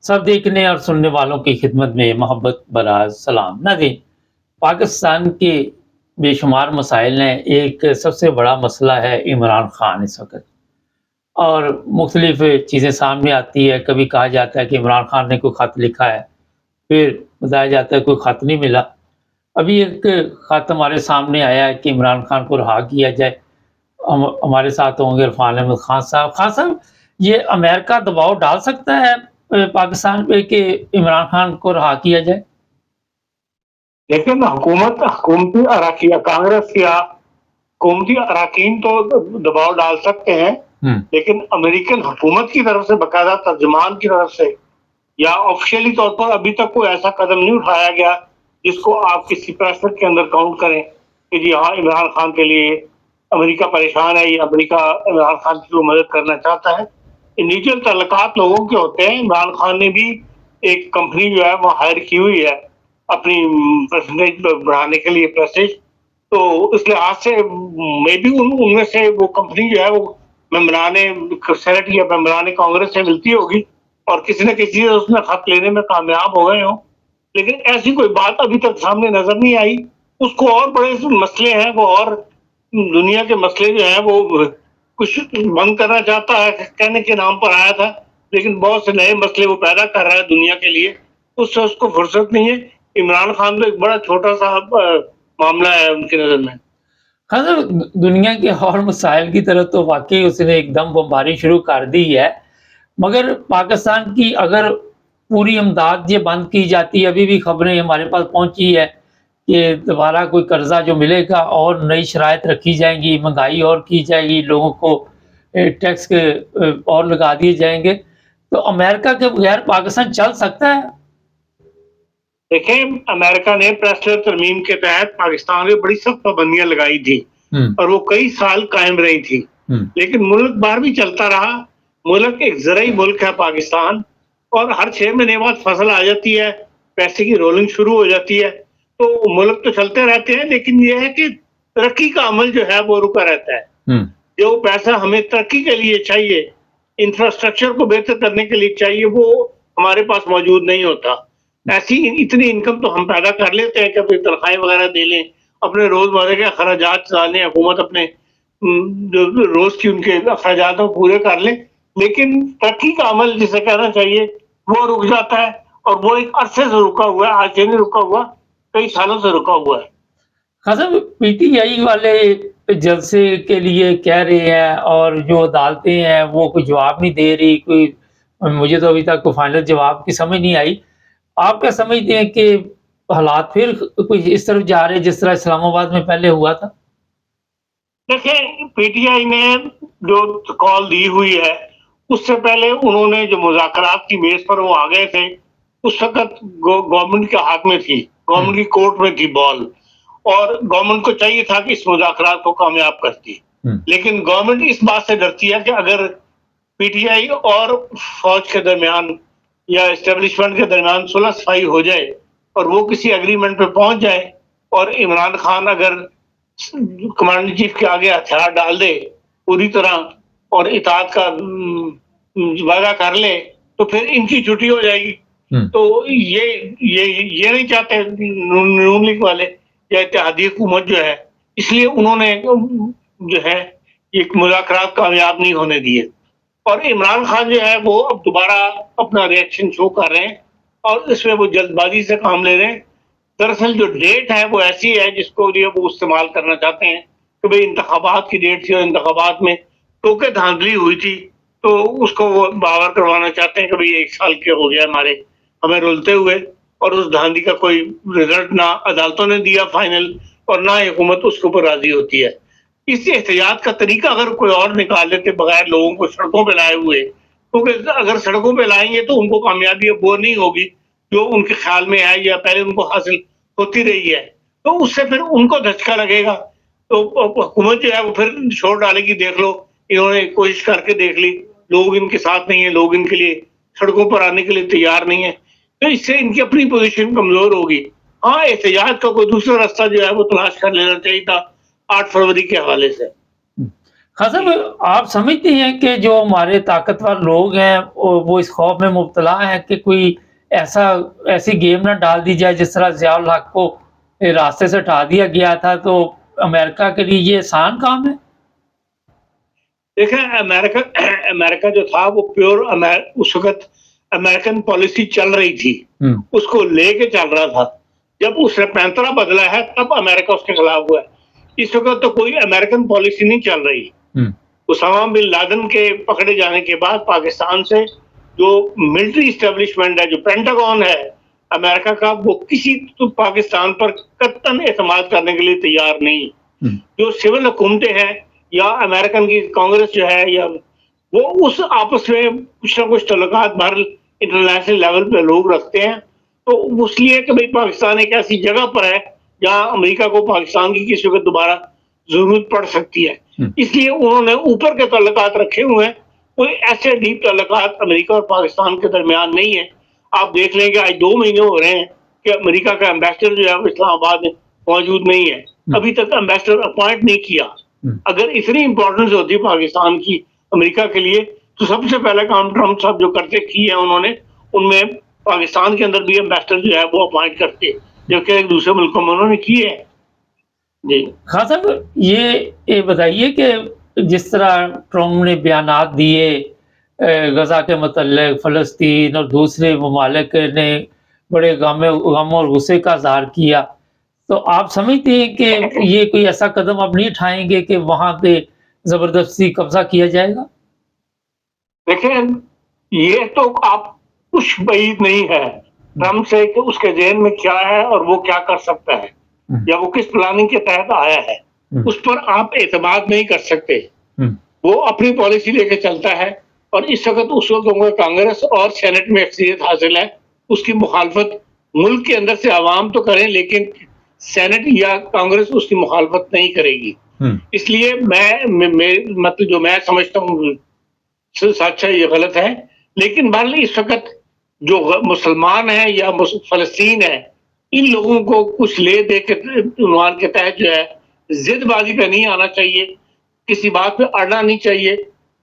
सब देखने और सुनने वालों की खिदमत में मोहब्बत भरा सलाम। नाज़रीन, पाकिस्तान के बेशुमार मसाइल हैं, एक सबसे बड़ा मसला है इमरान खान इस वक़्त। और मुख्तलिफ़ चीज़ें सामने आती है, कभी कहा जाता है कि इमरान खान ने कोई ख़त लिखा है, फिर बताया जाता है कोई ख़त नहीं मिला। अभी एक ख़त हमारे सामने आया है कि इमरान खान को रिहा किया जाए। हमारे साथ होंगे इरफ़ान अहमद ख़ान साहब। ख़ान साहब, ये अमेरिका दबाव डाल सकता है पाकिस्तान पे कि इमरान खान को रिहा किया जाए? देखिए ना, हुकूमती अराकी या कांग्रेस या हुकूमती अराकीन तो दबाव डाल सकते हैं, हुँ। लेकिन अमेरिकन हुकूमत की तरफ से बाकायदा तर्जुमान की तरफ से या ऑफिशियली तौर पर अभी तक कोई ऐसा कदम नहीं उठाया गया जिसको आप किसी प्रेशर के अंदर काउंट करें कि जी हाँ, इमरान खान के लिए अमेरिका परेशान है या अमेरिका इमरान खान की मदद करना चाहता है। इनिशियल तल्लुकात लोगों के होते हैं। इमरान खान ने भी एक कंपनी जो है वो हायर की हुई है अपनी परसेंटेज बढ़ाने के लिए, प्रेस्टीज। तो इस लिहाज से मे बी उनमें से वो कंपनी जो है वो मेंबराने सेनेट या मेंबराने कांग्रेस से मिलती होगी और किसी न किसी से उसमें खत लेने में कामयाब हो गए हों। लेकिन ऐसी कोई बात अभी तक सामने नजर नहीं आई। उसको और बड़े मसले हैं वो, और दुनिया के मसले जो हैं वो कुछ बंद करना चाहता है, कहने के नाम पर आया था, लेकिन बहुत से नए मसले वो पैदा कर रहा है दुनिया के लिए। उससे उसको फुर्सत नहीं है। इमरान खान तो एक बड़ा छोटा सा मामला है उनकी नजर में। हाँ, तो दुनिया के और मसाइल की तरफ तो वाक़ई उसने एकदम बमबारी शुरू कर दी है। मगर पाकिस्तान की अगर पूरी इमदाद ये बंद की जाती है, अभी भी खबरें हमारे पास पहुँची है कि दोबारा कोई कर्ज़ा जो मिलेगा और नई शराइत रखी जाएँगी, महँगाई और की जाएगी, लोगों को टैक्स के और लगा दिए जाएँगे। तो अमेरिका के बगैर पाकिस्तान चल सकता है? देखें, अमेरिका ने प्रेस्लर तरमीम के तहत पाकिस्तान में बड़ी सख्त पाबंदियां लगाई थी हुँ। और वो कई साल कायम रही थी। हुँ। लेकिन मुल्क बाहर भी चलता रहा। मुल्क एक ज़राई मुल्क है पाकिस्तान, और हर 6 महीने बाद फसल आ जाती है, पैसे की रोलिंग शुरू हो जाती है। तो मुल्क तो चलते रहते हैं, लेकिन ये है कि तरक्की का अमल जो है वो रुका रहता है। हुँ। जो पैसा हमें तरक्की के लिए चाहिए, इंफ्रास्ट्रक्चर को बेहतर करने के लिए चाहिए, वो हमारे पास मौजूद नहीं होता। ऐसी इतनी इनकम तो हम पैदा कर लेते हैं कि अपनी तनख्वाहें वगैरह दे लें, अपने रोज़मर्रा के अखराजात चलाने, हुकूमत अपने जो रोज़ की उनके अखराजात को पूरे कर ले। लेकिन तरक्की का अमल जिसे कहना चाहिए, वो रुक जाता है, और वो एक अरसे से रुका हुआ है, आज से नहीं रुका हुआ, कई सालों से रुका हुआ है। हाँ, साहब, पीटीआई वाले जलसे के लिए कह रहे हैं और जो अदालतें हैं वो कोई जवाब नहीं दे रही, कोई मुझे तो अभी तक कोई फाइनल जवाब की समझ नहीं आई। आप क्या समझते हैं कि हालात फिर कुछ इस तरफ जा रहे हैं जिस तरह इस्लामाबाद में पहले हुआ था? देखिए, पीटीआई ने जो कॉल दी हुई है, उससे पहले उन्होंने जो मुज़ाकरात की बेस पर वो आ गए थे, उस वक़्त गवर्नमेंट के हाथ में थी, गवर्नमेंट की कोर्ट में थी बॉल, और गवर्नमेंट को चाहिए था कि इस मुज़ाकरात को कामयाब करती। लेकिन गवर्नमेंट इस बात से डरती है कि अगर पीटीआई और फौज के दरमियान या एस्टेब्लिशमेंट के दरमियान सुलह-सफ़ाई हो जाए और वो किसी एग्रीमेंट पे पहुँच जाए, और इमरान खान अगर कमांडर इन चीफ के आगे हथियार डाल दे पूरी तरह और इताअत का वादा कर ले, तो फिर इनकी छुट्टी हो जाएगी। तो ये नहीं चाहते नून लीग वाले या इत्तेहादी हुकूमत जो है, इसलिए उन्होंने जो है एक मुज़ाकरात कामयाब नहीं होने दिए। और इमरान खान जो है वो अब दोबारा अपना रिएक्शन शो कर रहे हैं, और इसमें वो जल्दबाजी से काम ले रहे हैं। दरअसल जो डेट है वो ऐसी है जिसको लिए वो इस्तेमाल करना चाहते हैं कि भाई इंतखाबात की डेट थी और इंतखाबात में टोके धांधली हुई थी, तो उसको वो बावर करवाना चाहते हैं कि भाई 1 साल के हो गया हमें रुलते हुए, और उस धांधली का कोई रिजल्ट ना अदालतों ने दिया फाइनल, और ना हुकूमत उसके ऊपर राजी होती है। इस एहतियात का तरीका अगर कोई और निकाल लेते बगैर लोगों को सड़कों पे लाए हुए, क्योंकि अगर सड़कों पे लाएंगे तो उनको कामयाबी वो नहीं होगी जो उनके ख्याल में है या पहले उनको हासिल होती रही है, तो उससे फिर उनको धचका लगेगा। तो हुकूमत जो है वो फिर छोड़ डालेगी, देख लो इन्होंने कोशिश करके देख ली, लोग इनके साथ नहीं है, लोग इनके लिए सड़कों पर आने के लिए तैयार नहीं है, तो इससे इनकी अपनी पोजीशन कमजोर होगी। हाँ, एहतियात का कोई दूसरा रास्ता जो है वो तलाश कर लेना चाहिए था 8 फरवरी के हवाले से। हाँ साहब, आप समझते हैं कि जो हमारे ताकतवर लोग हैं वो इस खौफ में मुब्तला हैं कि कोई ऐसा ऐसी गेम ना डाल दी जाए जिस तरह ज़ियाउल हक को रास्ते से हटा दिया गया था, तो अमेरिका के लिए ये आसान काम है? देखें, अमेरिका अमेरिका जो था वो प्योर उस वक़्त अमेरिकन पॉलिसी चल रही थी, हुँ, उसको लेके चल रहा था। जब उसने पैंतरा बदला है तब अमेरिका उसके खिलाफ हुआ है। इस वक़्त तो कोई अमेरिकन पॉलिसी नहीं चल रही। हुँ, उसामा बिन लादेन के पकड़े जाने के बाद पाकिस्तान से जो मिलिट्री इस्टेब्लिशमेंट है, जो पेंटागन है अमेरिका का, वो किसी तो पाकिस्तान पर कतई एतमाद करने के लिए तैयार नहीं। हुँ, जो सिविल हुकूमतें हैं या अमेरिकन की कांग्रेस जो है, या वो उस आपस में कुछ ना कुछ तल्लुकात बाहर इंटरनेशनल लेवल पे लोग रखते हैं। तो इसलिए कि भाई पाकिस्तान एक ऐसी जगह पर है जहां अमेरिका को पाकिस्तान की किसी वक्त दोबारा जरूरत पड़ सकती है, हुँ, इसलिए उन्होंने ऊपर के तल्लुकात रखे हुए हैं। कोई ऐसे डीप तल्लुकात अमेरिका और पाकिस्तान के दरमियान नहीं है। आप देख लें कि आज 2 महीने हो रहे हैं कि अमेरिका का एम्बेसडर जो है वो इस्लामाबाद में मौजूद नहीं है, अभी तक एम्बेसडर अपॉइंट नहीं किया। हुँ। अगर इतनी इंपॉर्टेंस होती पाकिस्तान की अमेरिका के लिए, तो सबसे पहला काम ट्रम्प साहब जो करते किए हैं उन्होंने, उनमें पाकिस्तान के अंदर भी एम्बेसडर जो है वो अपॉइंट करते, जबकि एक दूसरे मुल्कों में उन्होंने किए हैं। जी। हाँ साहब, ये बताइए कि जिस तरह ट्रम्प ने बयानात दिए गज़ा के मतलब फ़लस्तीन और दूसरे ममालिक ने बड़े गम और गुस्से का इज़हार किया। तो आप समझते हैं कि ये कोई ऐसा कदम अब नहीं उठाएँगे कि वहाँ पे ज़बरदस्ती कब्ज़ा किया जाएगा? देखें, ये तो आप कुछ बईद नहीं है हुँ, ट्रम्प से कि उसके ज़हन में क्या है और वो क्या कर सकता है, हुँ, या वो किस प्लानिंग के तहत आया है, हुँ, उस पर आप एतमाद नहीं कर सकते। हुँ, वो अपनी पॉलिसी लेके चलता है, और इस वक़्त उस वक़्त उनको कांग्रेस और सेनेट में अक्सरियत हासिल है। उसकी मुखालफत मुल्क के अंदर से अवाम तो करें, लेकिन सेनेट या कांग्रेस उसकी मुखालफत नहीं करेगी। हुँ, इसलिए मैं मतलब जो मैं समझता हूँ सच है, ये गलत है। लेकिन बहरहाल इस वक़्त जो मुसलमान हैं या फ़लस्तीन है, इन लोगों को कुछ ले दे के उन्वान के तहत जो है ज़िदबाज़ी पे नहीं आना चाहिए, किसी बात पे अड़ना नहीं चाहिए,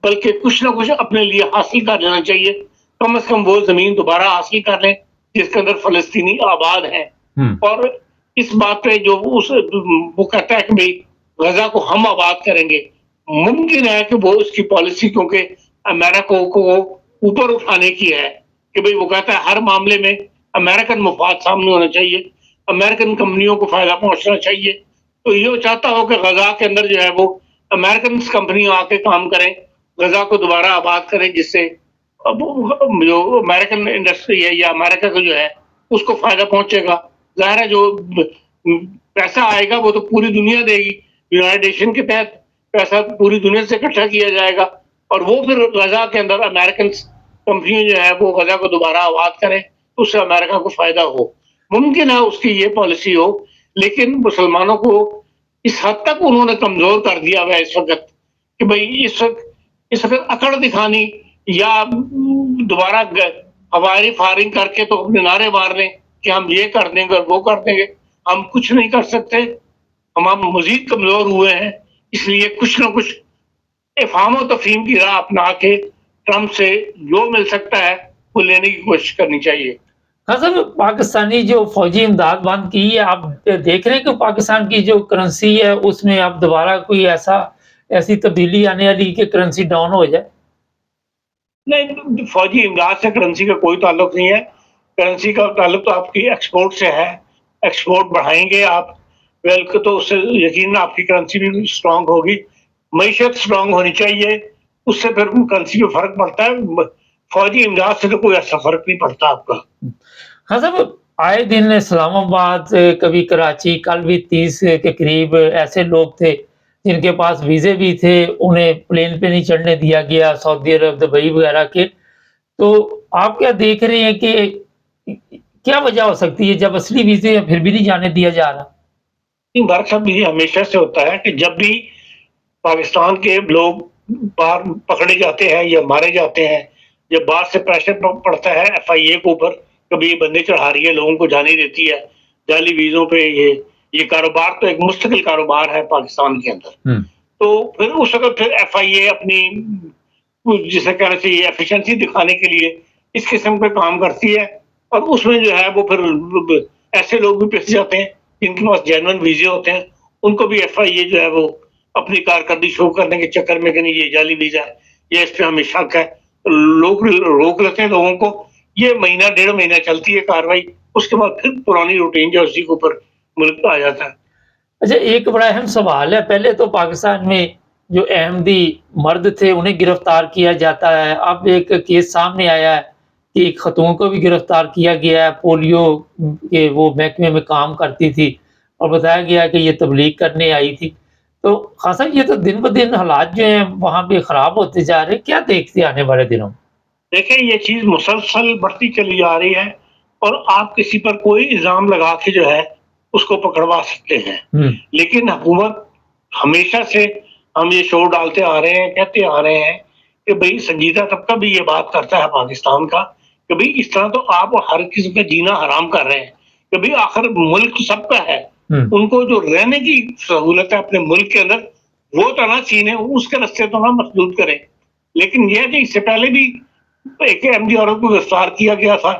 बल्कि कुछ ना कुछ अपने लिए हासिल कर लेना चाहिए। कम से कम वो ज़मीन दोबारा हासिल कर लें जिसके अंदर फ़लस्तीनी आबाद हैं। हुँ, और इस बात पे जो वो कहता है कि भई गज़ा को हम आबाद करेंगे, मुमकिन है कि वो उसकी पॉलिसी, क्योंकि अमेरिका को ऊपर उठाने की है, कि भई वो कहता है हर मामले में अमेरिकन मफाद सामने होना चाहिए, अमेरिकन कंपनियों को फ़ायदा पहुँचना चाहिए। तो ये वो चाहता हो कि गज़ा के अंदर जो है वो अमेरिकन कंपनियाँ आके काम करें, गज़ा को दोबारा आबाद करें, जिससे अब जो अमेरिकन इंडस्ट्री है या अमेरिका को जो है उसको फ़ायदा पहुँचेगा। ज़ाहिर है जो पैसा आएगा वो तो पूरी दुनिया देगी। यूनाइटेड नेशन के तहत पैसा पूरी दुनिया से इकट्ठा किया जाएगा, और वो फिर गज़ा के अंदर अमेरिकन कंपनियाँ जो है वो गज़ा को दोबारा आबाद करें, उससे अमेरिका को फ़ायदा हो। मुमकिन है उसकी ये पॉलिसी हो, लेकिन मुसलमानों को इस हद तक उन्होंने कमज़ोर कर दिया हुआ है इस वक़्त, कि भई इस वक़्त अकड़ दिखानी या दोबारा हवाई फायरिंग करके तो अपने नारे मार लें कि हम ये कर देंगे और वो कर देंगे। हम कुछ नहीं कर सकते, हम मज़ीद कमज़ोर हुए हैं, इसलिए कुछ ना कुछ इफ़हाम और तफ़हीम की राह अपना के ट्रम्प से जो मिल सकता है वो लेने की कोशिश करनी चाहिए। हाँ साहब, पाकिस्तानी जो फ़ौजी इमदाद बंद की है, आप देख रहे हैं कि पाकिस्तान की जो करेंसी है उसमें अब दोबारा कोई ऐसी तब्दीली आने वाली कि करेंसी डाउन हो जाए? नहीं, फौजी इमदाद से करेंसी का कोई ताल्लुक नहीं है। करेंसी का ताल्लुक तो आपकी एक्सपोर्ट से है। एक्सपोर्ट बढ़ाएंगे आप वेल्थ तो उससे यकीनन आपकी करेंसी भी स्ट्रांग होगी। मईशत स्ट्रांग होनी चाहिए, उससे फिर करेंसी में फर्क पड़ता है। फौजी इमदाद से तो कोई ऐसा फर्क नहीं पड़ता आपका। हाँ साहब, आए दिन इस्लामाबाद, कभी कराची, कल भी 30 के करीब ऐसे लोग थे जिनके पास वीज़े भी थे, उन्हें प्लेन पे नहीं चढ़ने दिया गया, सऊदी अरब, दुबई वगैरह के। तो आप क्या देख रहे हैं कि क्या वजह हो सकती है जब असली वीज़े फिर भी नहीं जाने दिया जा रहा? भारत साहब, ये हमेशा से होता है कि जब भी पाकिस्तान के लोग बाहर पकड़े जाते हैं या मारे जाते हैं, जब बाहर से प्रेशर पड़ता है एफआईए के ऊपर, कभी ये बंदे चढ़ा रही है, लोगों को जाने देती है जाली वीजों पे, ये कारोबार तो एक मुस्तकिल कारोबार है पाकिस्तान के अंदर। हुँ, तो फिर उस वक़्त फिर एफआईए अपनी जिसे कहना चाहिए एफिशिएंसी दिखाने के लिए इस किस्म का काम करती है और उसमें जो है वो फिर ब ऐसे लोग भी फँस जाते हैं जिनके पास जेन्युइन वीज़े होते हैं, उनको भी एफआईए जो है वो अपनी कारकर्दगी शो करने के चक्कर में कि नहीं ये जाली वीज़ा है, ये इस पे हमें शक है। लोग रोक लेते हैं लोगों को, ये महीना डेढ़ महीना चलती है कार्रवाई, उसके बाद फिर पुरानी रूटीन जो है उसी के ऊपर मुल्क आ जाता है। अच्छा, एक बड़ा अहम सवाल है, पहले तो पाकिस्तान में जो अहमदी मर्द थे उन्हें गिरफ्तार किया जाता है, अब एक केस सामने आया है कि एक खतून को भी गिरफ्तार किया गया है, पोलियो के वो महकमे में काम करती थी और बताया गया कि ये तबलीग करने आई थी। तो खान साहब, ये तो दिन-ब-दिन हालात जो हैं वहाँ पे खराब होते जा रहे हैं, क्या देखते हैं आने वाले दिनों में? देखिए ये चीज़ मुसलसल बढ़ती चली जा रही है और आप किसी पर कोई इल्ज़ाम लगा के जो है उसको पकड़वा सकते हैं। हुँ, लेकिन हुकूमत हमेशा से हम ये शोर डालते आ रहे हैं, कहते आ रहे हैं कि भई संजीदा तबका भी ये बात करता है पाकिस्तान का कि भई इस तरह तो आप हर किसी का जीना हराम कर रहे हैं, कि भई आखिर मुल्क सबका है, हुँ, उनको जो रहने की सहूलत है अपने मुल्क के अंदर, वो तो ना छीनें, उसके रास्ते तो ना मसदूद करें। लेकिन ये है कि इससे पहले भी एक अहमदी औरत को गिरफ्तार किया गया था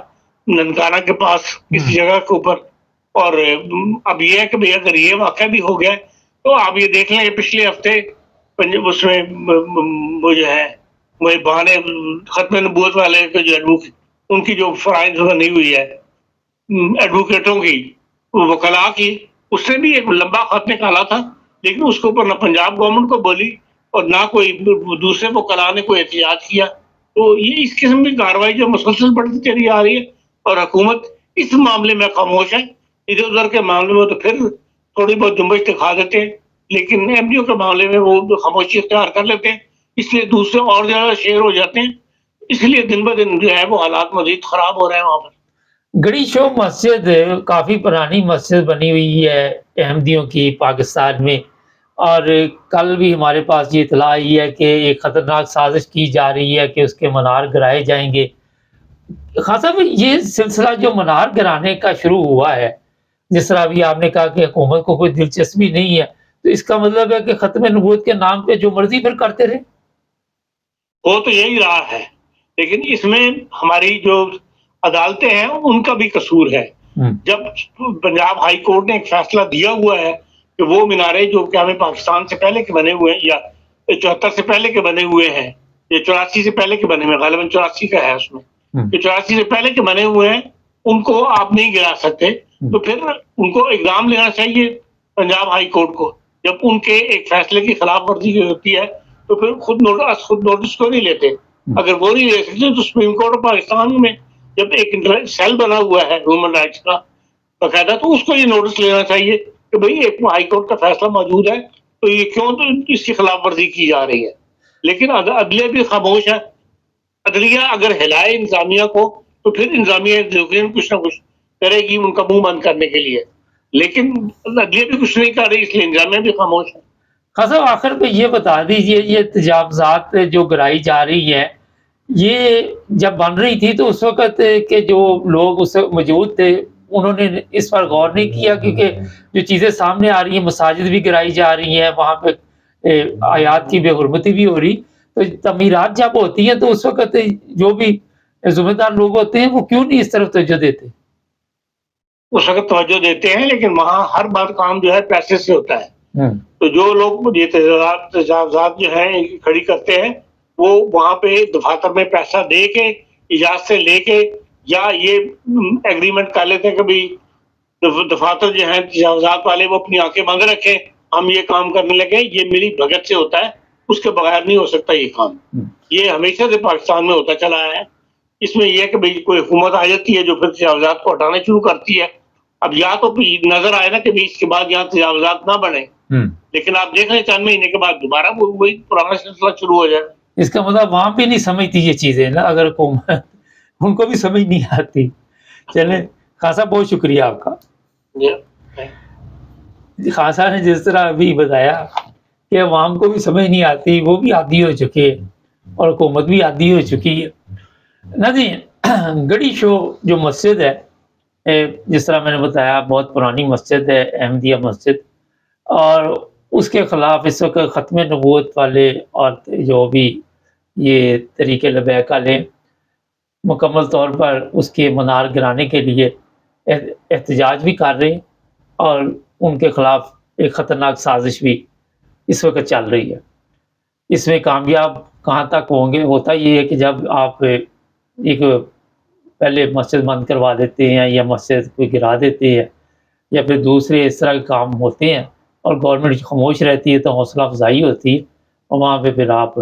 ननकाना के पास किसी हुँ। जगह के ऊपर और अब ये है कि भई अगर ये वाक़या भी हो गया है, तो आप ये देख लें पिछले हफ्ते उसमें वो जो है वही बहाने खत्म नबूवत वाले के जो एडवोकेट उनकी जो फ़राइज़ बनी हुई है एडवोकेटों की, वकला की, उसने भी एक लंबा खत निकाला था, लेकिन उसके ऊपर ना पंजाब गवर्नमेंट को बोली और ना कोई दूसरे वकला ने कोई एहतियात किया। तो ये इस किस्म की कार्रवाई जो मुसलसल बढ़ती चली आ रही है और हुकूमत इस मामले में खामोश है। इधर-उधर के मामले में तो फिर थोड़ी बहुत जुम्बिश दिखा देते हैं, लेकिन एमडीओ के मामले में वो खामोशी इख्तियार कर लेते हैं, इसलिए दूसरे और ज़्यादा शेर हो जाते हैं। इसलिए दिन-ब-दिन जो है वो हालात मज़ीद ख़राब हो रहे हैं वहाँ पर। गड़ी शो मस्जिद काफ़ी पुरानी मस्जिद बनी हुई है अहमदियों की पाकिस्तान में, और कल भी हमारे पास ये इत्तला आई है कि एक खतरनाक साजिश की जा रही है कि उसके मीनार गिराए जाएँगे। खान साहब, ये सिलसिला जो मीनार गिराने का शुरू हुआ है, जिस तरह अभी आपने कहा कि हुकूमत को कोई दिलचस्पी नहीं है, तो इसका मतलब है कि ख़त्म नबूवत के नाम पे जो मर्ज़ी फिर करते रहें? हो तो यही रहा है, लेकिन इसमें हमारी जो अदालतें हैं उनका भी कसूर है। हुँ, जब पंजाब हाई कोर्ट ने एक फैसला दिया हुआ है कि वो मीनारे जो क्या हमें पाकिस्तान से पहले के बने हुए हैं या 74 से पहले के बने हुए हैं, या 84 से पहले के बने हुए हैं, गालिबन 84 का है उसमें, हुँ, कि 84 से पहले के बने हुए हैं, उनको आप नहीं गिरा सकते। तो फिर उनको इक़दाम लेना चाहिए पंजाब हाई कोर्ट को। जब उनके एक फैसले की खिलाफ वर्जी होती है, तो फिर खुद नोटिस क्यों नहीं लेते? अगर वो नहीं ले सकते तो सुप्रीम कोर्ट ऑफ पाकिस्तान में जब एक सेल बना हुआ है ह्यूमन राइट्स का बाकायदा, तो उसको ये नोटिस लेना चाहिए कि भई एक हाई कोर्ट का फैसला मौजूद है, तो ये क्यों तो इसकी खिलाफ वर्जी की जा रही है। लेकिन अदलिया भी खामोश है। अदलिया अगर हिलाए इंतज़ामिया को, तो फिर इंतज़ामिया यकीनन कुछ ना कुछ करेगी उनका मुँह बंद करने के लिए। लेकिन अदलिया भी कुछ नहीं कर रही, इसलिए इंतज़ामिया भी खामोश है। खान साहब, आखिर में ये बता दीजिए, ये तजावज़ात जो गिराई जा रही है, ये जब बन रही थी तो उस वक़्त के जो लोग उस वक़्त मौजूद थे, उन्होंने इस पर गौर नहीं किया? क्योंकि जो चीज़ें सामने आ रही हैं, मसाजिद भी गिराई जा रही हैं, वहाँ पे आयात की बेहुरमती भी हो रही, तो तमीरात जब होती हैं तो उस वक़्त जो भी ज़िम्मेदार लोग होते हैं, वो क्यों नहीं इस तरफ तवज्जो देते? उस वक़्त तवज्जो देते हैं, लेकिन वहाँ हर बार काम जो है पैसे से होता है। हुँ, तो जो लोग ये तजावज़ात जो हैं खड़ी करते हैं, वो वहाँ पे दफ़ातर में पैसा दे के, इजाज़त से लेके या ये एग्रीमेंट कर लेते हैं कि भई दफ़ातर जो हैं तजावज़ात वाले वो अपनी आँखें बंद रखें, हम ये काम करने लगे, ये मिली भगत से होता है, उसके बगैर नहीं हो सकता ये काम। हुँ। ये हमेशा से पाकिस्तान में होता चला आया है। इसमें ये है कि भई कोई हुकूमत आ जाती है जो फिर तजावज़ात को हटाना शुरू करती है। अब या तो नज़र आए ना कि भई इसके बाद यहाँ तजावज़ात ना बने, हुँ। लेकिन आप देख लें चंद महीने के बाद दोबारा वो वही पुराना सिलसिला शुरू हो जाए। इसका मतलब वहाँ पे नहीं समझती ये चीज़ें ना, अगर हुकूमत उनको भी समझ नहीं आती। चलें, खान साहब बहुत शुक्रिया आपका। जी, खान साहब ने जिस तरह अभी बताया कि अवाम को भी समझ नहीं आती, वो भी आदी हो चुके हैं और हुकूमत भी आदी हो चुकी है। ना जी, गड़ी शो जो मस्जिद है, जिस तरह मैंने बताया बहुत पुरानी मस्जिद है, अहमदिया मस्जिद, और उसके ख़िलाफ़ इस वक़्त ख़त्म नबूवत वाले और जो भी ये तरीक़े लबैक वाले मुकम्मल तौर पर उसके मनार गिराने के लिए एहतजाज भी कर रहे हैं और उनके ख़िलाफ़ एक ख़तरनाक साज़िश भी इस वक़्त चल रही है। इसमें कामयाब कहाँ तक होंगे, होता ये है कि जब आप एक पहले मस्जिद बंद करवा देते हैं या मस्जिद को गिरा देते हैं या फिर दूसरे इस तरह के काम होते हैं और गवर्नमेंट खामोश रहती है तो हौसला अफ़ज़ाई होती है और वहाँ पे फिर आप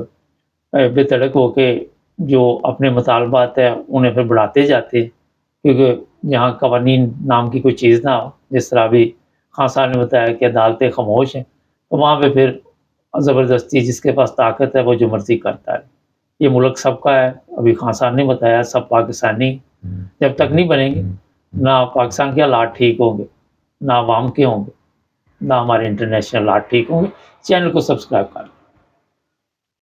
बेधड़क होके जो अपने मुतालबात है उन्हें फिर बढ़ाते जाते हैं, क्योंकि यहाँ कवानीन नाम की कोई चीज़ ना हो। जिस तरह अभी खान साहब ने बताया कि अदालतें खामोश हैं, तो वहाँ पे फिर ज़बरदस्ती जिसके पास ताकत है वो जो मर्ज़ी करता है। ये मुल्क सबका है, अभी खान साहब ने बताया सब पाकिस्तानी जब तक नहीं बनेंगे, ना पाकिस्तान के हालात ठीक होंगे, ना अवाम के होंगे, ना हमारे इंटरनेशनल हालात ठीक होंगे। चैनल को सब्सक्राइब कर लें।